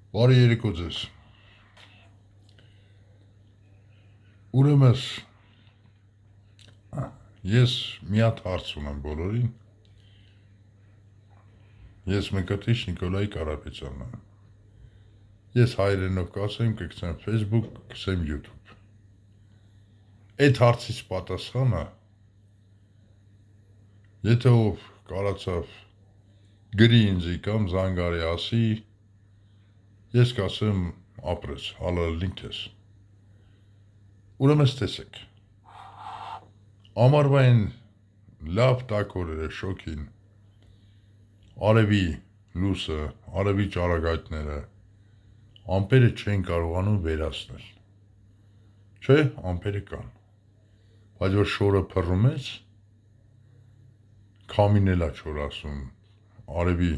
Բարի երեկո ձեզ։ Ուրեմն ես մի հատ հարց ունեմ բոլորին։ Ես Մկրտիչ Նիկոլայ Կարապետյանն եմ։ Ես հայերենով կասեմ, կգցեմ Facebook, կգցեմ YouTube։ Այդ հարցից պատասխանը, եթե ով կարացավ գրի ինձի կամ զանգարի ասի, ես կասեմ ապրես, հալալին քեզ։ Ուրեմն տեսեք։ Ամառվա այն լավ տաք օրերը շոգին, արևի լույսը, արևի ճառագայթները, ամպերը չեն կարողանում վերացնել։ Չէ, ամպերը կան։ Բայց որ շորը փռում ես, քամին էլ է չորասում, արևի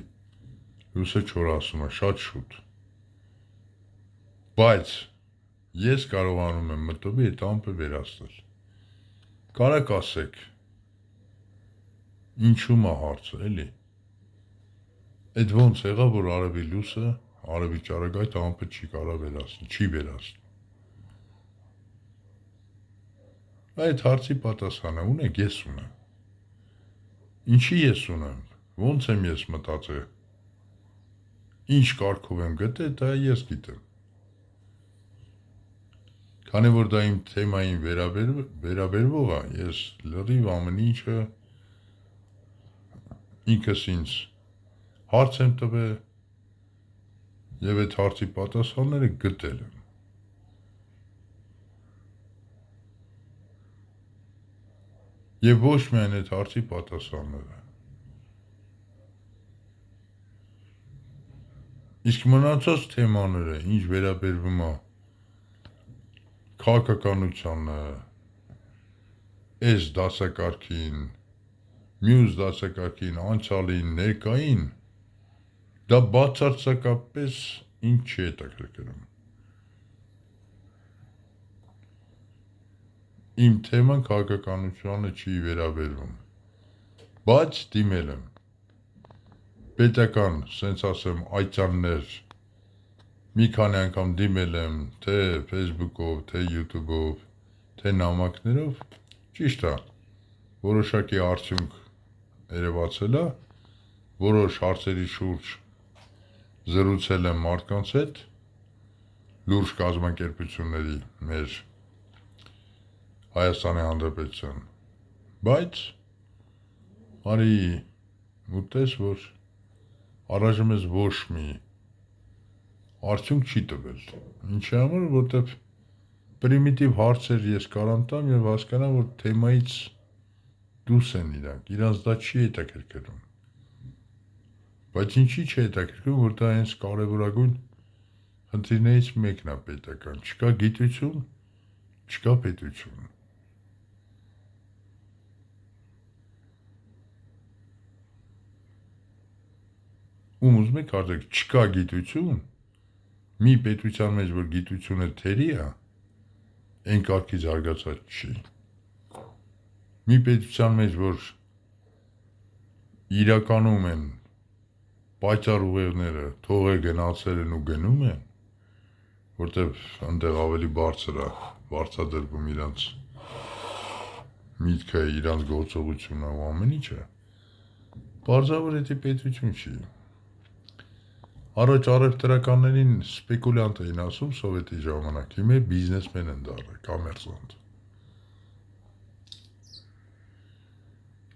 լույսը չորասում է շատ շուտ։ Բայց ես կարողանում եմ մտովի այդ ամպը վերացնել։ Կարակ ասեք, ինչու՞մ է հարցը, էլի։ Այդ ոնց եղավ, որ արևի լույսը, արևի ճառագայթը ամպը չի կարող վերացնել, չի վերացնում։ Այդ հարցի պատասխանը ունեք, ես ունեմ։ Ինչի ես ունեմ, ոնց եմ ես մտածել, ինչ կարգով եմ գտել, դա ես գիտեմ։ Քանի որ դա իմ թեմային վերաբերվող է, ես լրիվ ամեն ինչը ինքս ինձ հարց եմ տվել եւ այդ հարցի պատասխանները գտել եմ։ Եվ ոչ միայն այդ հարցի պատասխանները։ Իսկ մնացած թեմաները, ինչ վերաբերվում է քաղաքականությանը, այս դասակարգին, մյուս դասակարգին, անցյալին, ներկային, դա բացարձակապես ինչ չի հետաքրքրում։ Իմ թեման քաղաքականությանը չի վերաբերվում, բայց դիմել եմ պետական, սենց ասեմ, այցաններ, մի քանի անգամ դիմել եմ, թե Facebook-ով, թե YouTube-ով, թե նամակներով, ճիշտ է, որոշակի արդյունք երևացել է, որոշ հարցերի շուրջ զրուցել եմ մարդկանց հետ, լուրջ կազմակերպությունների մեր Հայաստանի Հանրապետության, բայց արի ուտես, որ առայժմ ես ոչ մի արդյունք չի տվել, ինչի համար, որտեվ պրիմիտիվ հարցեր ես կարամ տամ և հասկանամ, որ թեմայից դուրս են իրանց դա չի հետաքրքրում, բայց ինչի չի հետաքրքրում, որ դա հենց կարևորագույն խնդիրներից մեկն է պետական, չկա գիտություն, չկա պետություն։ Ում ուզում եք հարցեք, չկա գիտություն, մի պետության մեջ, որ գիտությունը թերի է, այն կարգի զարգացած չի։ Մի պետության մեջ, որ իրականում են պայծառ ուղեղները, թողեր գնացել են ու գնում են, որտև այնտեղ ավելի բարձր է, բարձրադրվում իրանց միտքը, իրանց գործողությունը ու ամեն ինչը, պարզավոր էդի պետություն չի։ Առաջ առևտրականներին սպեկուլյանտ էին ասում սովետի ժամանակ, հիմա բիզնեսմեն են դառել, կոմերսանտ։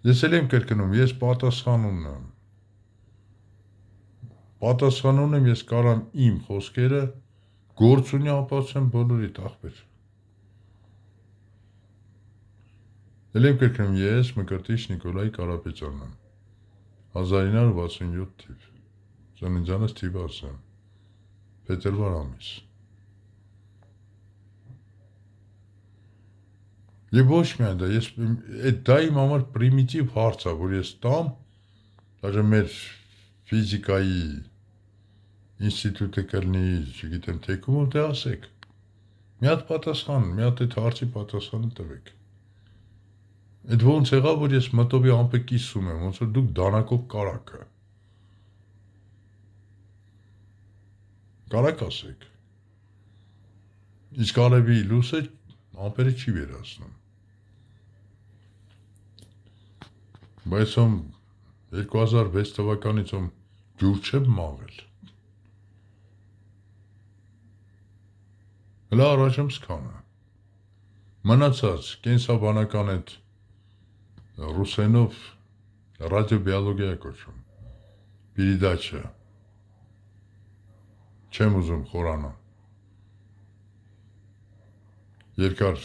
Ես էլ եմ կրկնում, ես պատասխան ունեմ։ Պատասխան ունեմ, ես կարամ իմ խոսքերը գործունի ապացուցեմ բոլորիդ ախպեր։ Էլ եմ կրկնում, ես Մկրտիչ Նիկոլայ Կարապետյանն եմ, 1967 թիվ, ծննդյանս թիվը ասեմ, փետրվար ամիս։ Եվ ոչ միայն դա, դա իմ համար պրիմիտիվ հարց է, որ ես տամ, դաժե մեր ֆիզիկայի ինստիտուտը կլնի, չգիտեմ թեկումով, դե ասեք, մի հատ պատասխան, մի հատ այդ հարցի պատասխանը տվեք։ Այդ ոնց եղավ, որ ես մտովի ամպը կիսում եմ, ոնց որ դուք դանակով կարակը։ կարաք ասեք։ Իսկ Ալեվի լույսը ամպերը չի վերացնում։ Բայց 2006 թվականից ջուր չէ մաղել։ Հլա առաջում սկանը։ Մնացած կենսաբանական այդ ռուսենով ռադիոբիոլոգիա կոչում։ Պիրիդաչը։ Չեմ ուզում խորանալ։ Երկար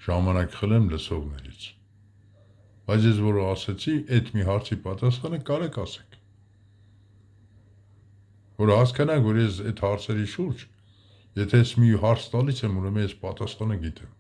ժամանակ խլեմ լսողներից։ Բայց ես որ ասեցի, այդ մի հարցի պատասխանը կարեք ասեք։ Որ հասկանանք, որ ես այդ հարցերի շուրջ, եթե ես մի հարց տալիս եմ, ուրեմն ես պատասխանը գիտեմ։